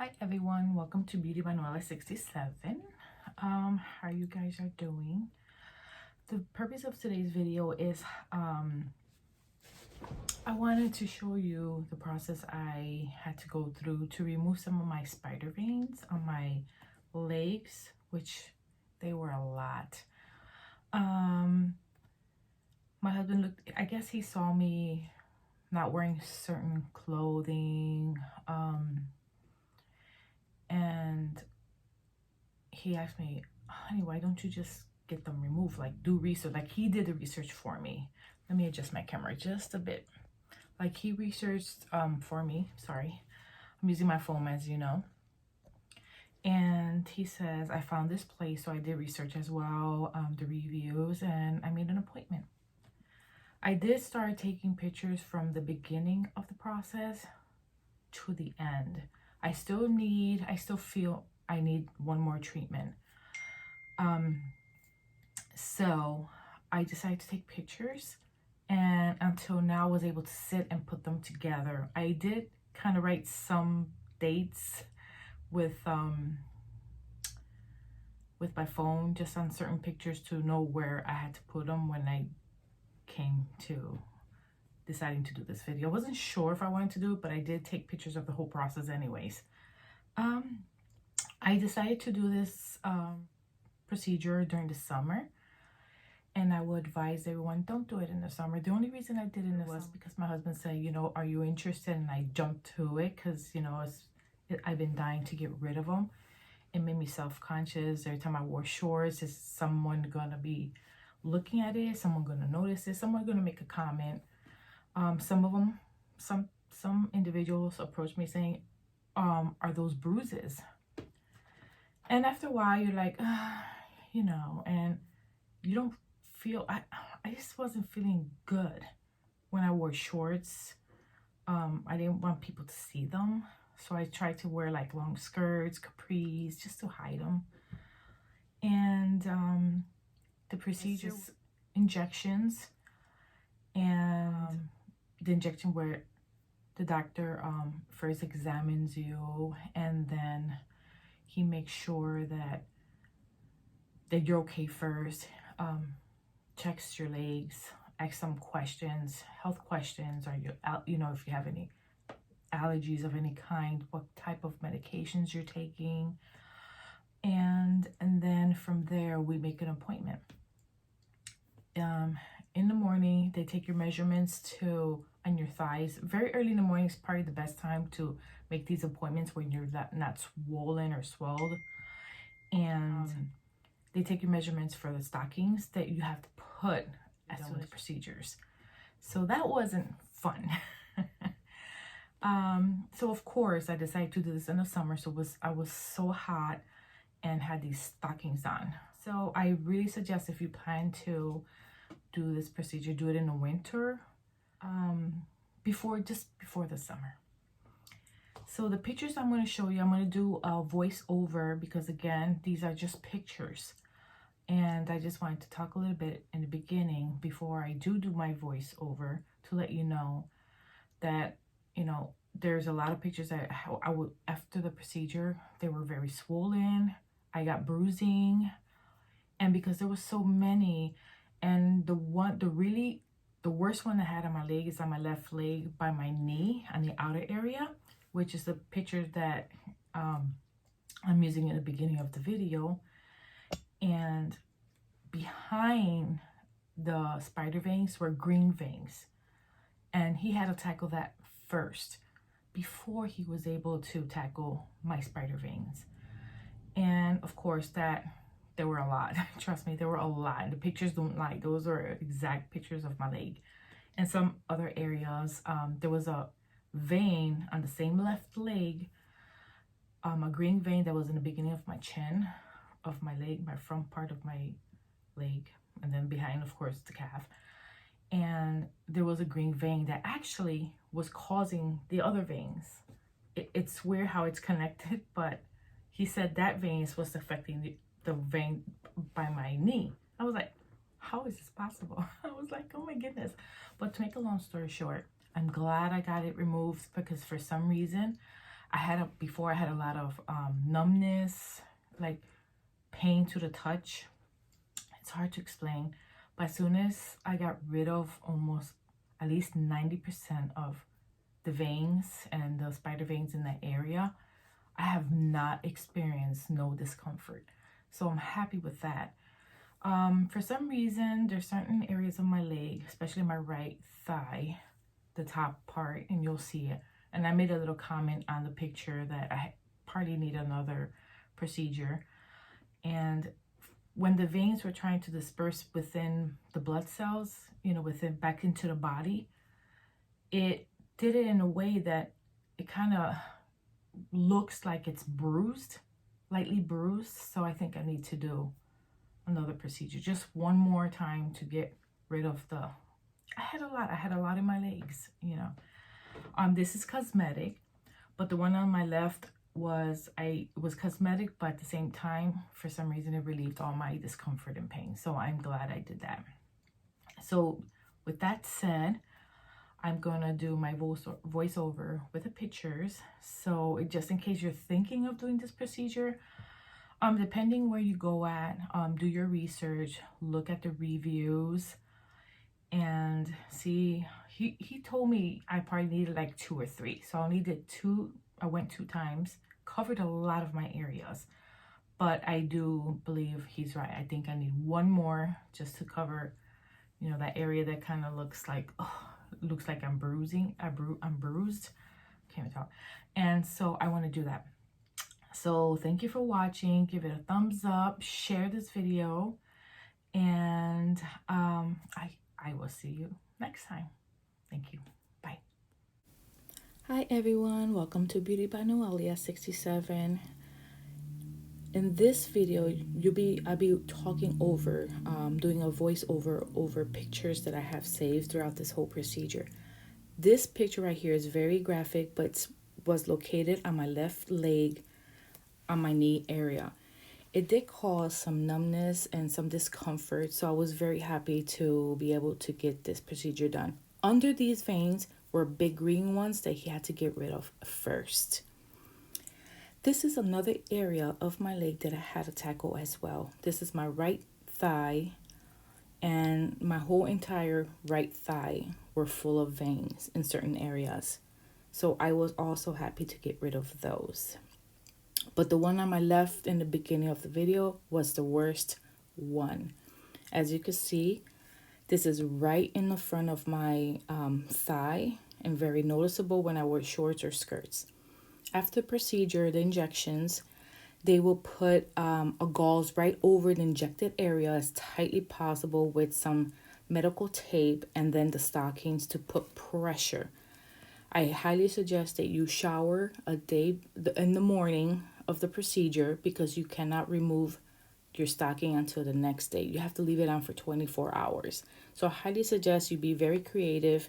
Hi everyone, welcome to Beauty Manuela 67. How you guys are doing? The purpose of today's video is I wanted to show you the process I had to go through to remove some of my spider veins on my legs, which they were a lot. My husband looked, I guess he saw me not wearing certain clothing, and he asked me, honey, why don't you just get them removed? Like, do research. Like, he did the research for me. Let me adjust my camera just a bit. Like, he researched for me. Sorry, I'm using my phone, as you know. And he says, I found this place, so I did research as well, the reviews, and I made an appointment. I did start taking pictures from the beginning of the process to the end. I still feel I need one more treatment. So I decided to take pictures, and until now I was able to sit and put them together. I did kind of write some dates with my phone just on certain pictures to know where I had to put them when I came to deciding to do this video. I wasn't sure if I wanted to do it, but I did take pictures of the whole process anyways. I decided to do this procedure during the summer, and I would advise everyone, don't do it in the summer. The only reason I did it was because my husband said, you know, are you interested? And I jumped to it because, you know, I've been dying to get rid of them. It made me self-conscious. Every time I wore shorts, is someone gonna be looking at it? Someone gonna notice it? Someone gonna make a comment? Some individuals approached me saying, are those bruises? And after a while, you're like, you know, and you don't feel, I just wasn't feeling good when I wore shorts. I didn't want people to see them. So I tried to wear like long skirts, capris, just to hide them. And the procedures, injections, and the injection where the doctor first examines you, and then he makes sure that you're okay first, checks your legs, asks some questions, health questions. Are you out, you know, if you have any allergies of any kind, what type of medications you're taking, and then from there we make an appointment. In the morning they take your measurements on your thighs. Very early in the morning is probably the best time to make these appointments when you're not swollen or swelled. And they take your measurements for the stockings that you have to put as soon as procedures. So that wasn't fun. So of course I decided to do this in the summer. So I was so hot and had these stockings on. So I really suggest, if you plan to do this procedure, do it in the winter, just before the summer. So the pictures I'm going to show you, I'm going to do a voiceover because, again, these are just pictures. And I just wanted to talk a little bit in the beginning before I do my voiceover to let you know that, you know, there's a lot of pictures that I would, after the procedure, they were very swollen. I got bruising. And because there was so many, and the worst one I had on my leg is on my left leg by my knee on the outer area, which is the picture that I'm using in the beginning of the video. And behind the spider veins were green veins. And he had to tackle that first before he was able to tackle my spider veins. And of course there were a lot. Trust me, there were a lot. The pictures don't lie. Those are exact pictures of my leg. And some other areas, there was a vein on the same left leg, a green vein that was in the beginning of my chin, of my leg, my front part of my leg, and then behind, of course, the calf. And there was a green vein that actually was causing the other veins. It's weird how it's connected, but he said that vein was affecting the vein by my knee. I was like, how is this possible? I was like, oh my goodness. But to make a long story short, I'm glad I got it removed because for some reason before I had a lot of numbness, like pain to the touch. It's hard to explain, but as soon as I got rid of almost at least 90% of the veins and the spider veins in that area, I have not experienced no discomfort. So I'm happy with that. For some reason, there's certain areas of my leg, especially my right thigh, the top part, and you'll see it. And I made a little comment on the picture that I probably need another procedure. And when the veins were trying to disperse within the blood cells, you know, within back into the body, it did it in a way that it kind of looks like it's bruised, lightly bruised. So I think I need to do another procedure, just one more time to get rid of the, I had a lot in my legs, you know. This is cosmetic, but the one on my left was cosmetic, but at the same time, for some reason, it relieved all my discomfort and pain. So I'm glad I did that. So with that said, I'm gonna do my voiceover with the pictures. So just in case you're thinking of doing this procedure, depending where you go at, do your research, look at the reviews, and see. He told me I probably needed like 2 or 3, so I only did 2. I went 2 times, covered a lot of my areas, but I do believe he's right. I think I need 1 more just to cover, you know, that area that kind of looks like, oh, looks like I'm bruising. I'm bruised. Can't even talk. And so I want to do that. So thank you for watching. Give it a thumbs up, share this video, and I will see you next time. Thank you. Bye. Hi everyone, welcome to Beauty by Noelia 67. In this video, I'll be talking over, doing a voiceover over pictures that I have saved throughout this whole procedure. This picture right here is very graphic, but was located on my left leg, on my knee area. It did cause some numbness and some discomfort, so I was very happy to be able to get this procedure done. Under these veins were big green ones that he had to get rid of first. This is another area of my leg that I had to tackle as well. This is my right thigh, and my whole entire right thigh were full of veins in certain areas. So I was also happy to get rid of those. But the one on my left in the beginning of the video was the worst one. As you can see, this is right in the front of my thigh and very noticeable when I wear shorts or skirts. After the procedure, the injections, they will put a gauze right over the injected area as tightly possible with some medical tape and then the stockings to put pressure. I highly suggest that you shower a day in the morning of the procedure because you cannot remove your stocking until the next day. You have to leave it on for 24 hours. So I highly suggest you be very creative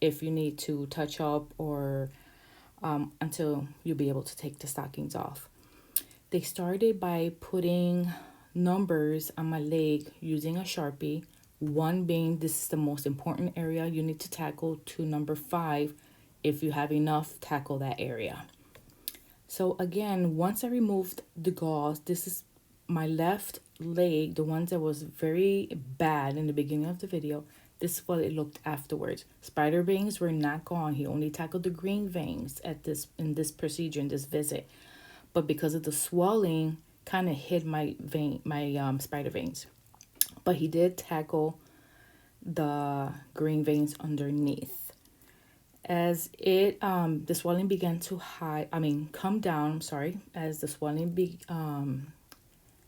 if you need to touch up or until you'll be able to take the stockings off. They started by putting numbers on my leg using a Sharpie, 1 being this is the most important area you need to tackle, to number 5. If you have enough, tackle that area. So again, once I removed the gauze, this is my left leg, the ones that was very bad in the beginning of the video. This is what it looked afterwards. Spider veins were not gone. He only tackled the green veins in this procedure, in this visit. But because of the swelling, kind of hid my spider veins. But he did tackle the green veins underneath. As the swelling began to come down, as the swelling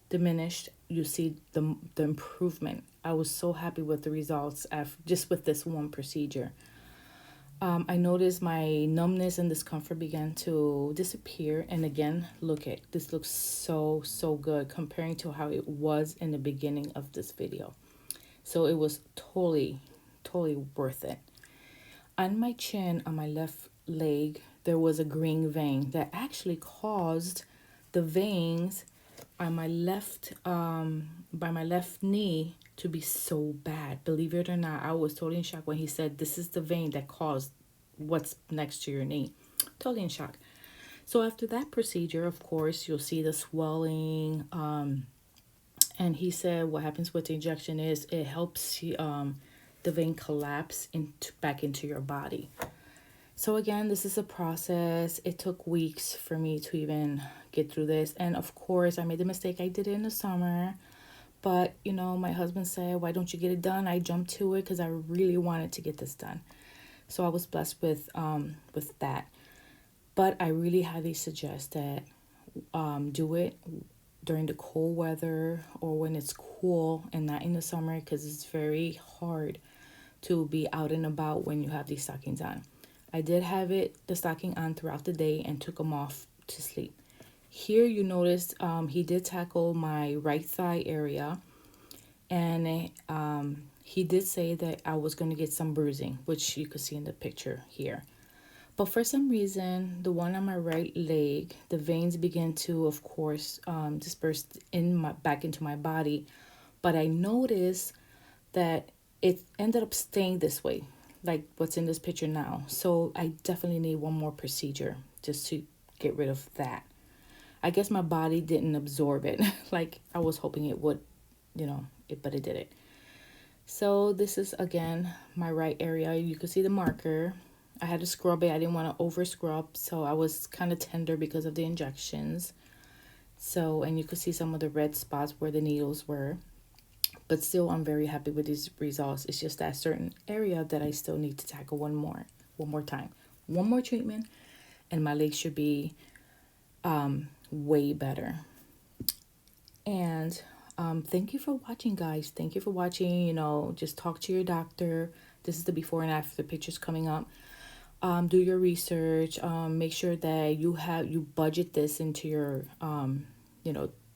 diminished, you see the improvement. I was so happy with the results just with this one procedure. I noticed my numbness and discomfort began to disappear. And again, this looks so good comparing to how it was in the beginning of this video. So it was totally worth it. On my chin, on my left leg, there was a green vein that actually caused the veins on my left, by my left knee to be so bad. Believe it or not, I was totally in shock when he said, this is the vein that caused what's next to your knee. Totally in shock. So after that procedure, of course, you'll see the swelling. And he said what happens with the injection is it helps the vein collapse back into your body. So again, this is a process. It took weeks for me to even get through this. And of course, I made the mistake. I did it in the summer. But, my husband said, why don't you get it done? I jumped to it because I really wanted to get this done. So I was blessed with that. But I really highly suggest that do it during the cold weather or when it's cool and not in the summer, because it's very hard to be out and about when you have these stockings on. I did have the stocking on throughout the day and took them off to sleep. Here you notice he did tackle my right thigh area, and he did say that I was going to get some bruising, which you could see in the picture here. But for some reason, the one on my right leg, the veins began to, of course, disperse back into my body. But I noticed that it ended up staying this way, like what's in this picture now. So I definitely need one more procedure just to get rid of that. I guess my body didn't absorb it like I was hoping it would, but it didn't. So this is, again, my right area. You can see the marker. I had to scrub it. I didn't want to over scrub, so I was kind of tender because of the injections. So, and you could see some of the red spots where the needles were. But still, I'm very happy with these results. It's just that certain area that I still need to tackle one more time. One more treatment, and my legs should be way better. And thank you for watching, guys. Thank you for watching. Just talk to your doctor. This is the before and after pictures coming up. Do your research. Make sure that you budget this into your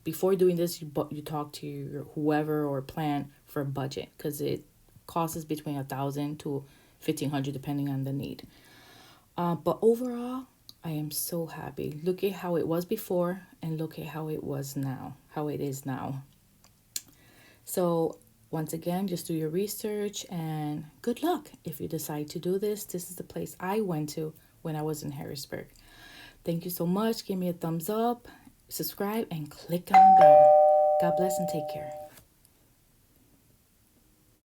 before doing this, you talk to your whoever or plan for a budget, because it costs between $1,000 to $1,500 depending on the need. But overall, I am so happy. Look at how it was before and look at how it is now. So once again, just do your research and good luck. If you decide to do this, this is the place I went to when I was in Harrisburg. Thank you so much. Give me a thumbs up, subscribe, and click on the bell. God bless and take care.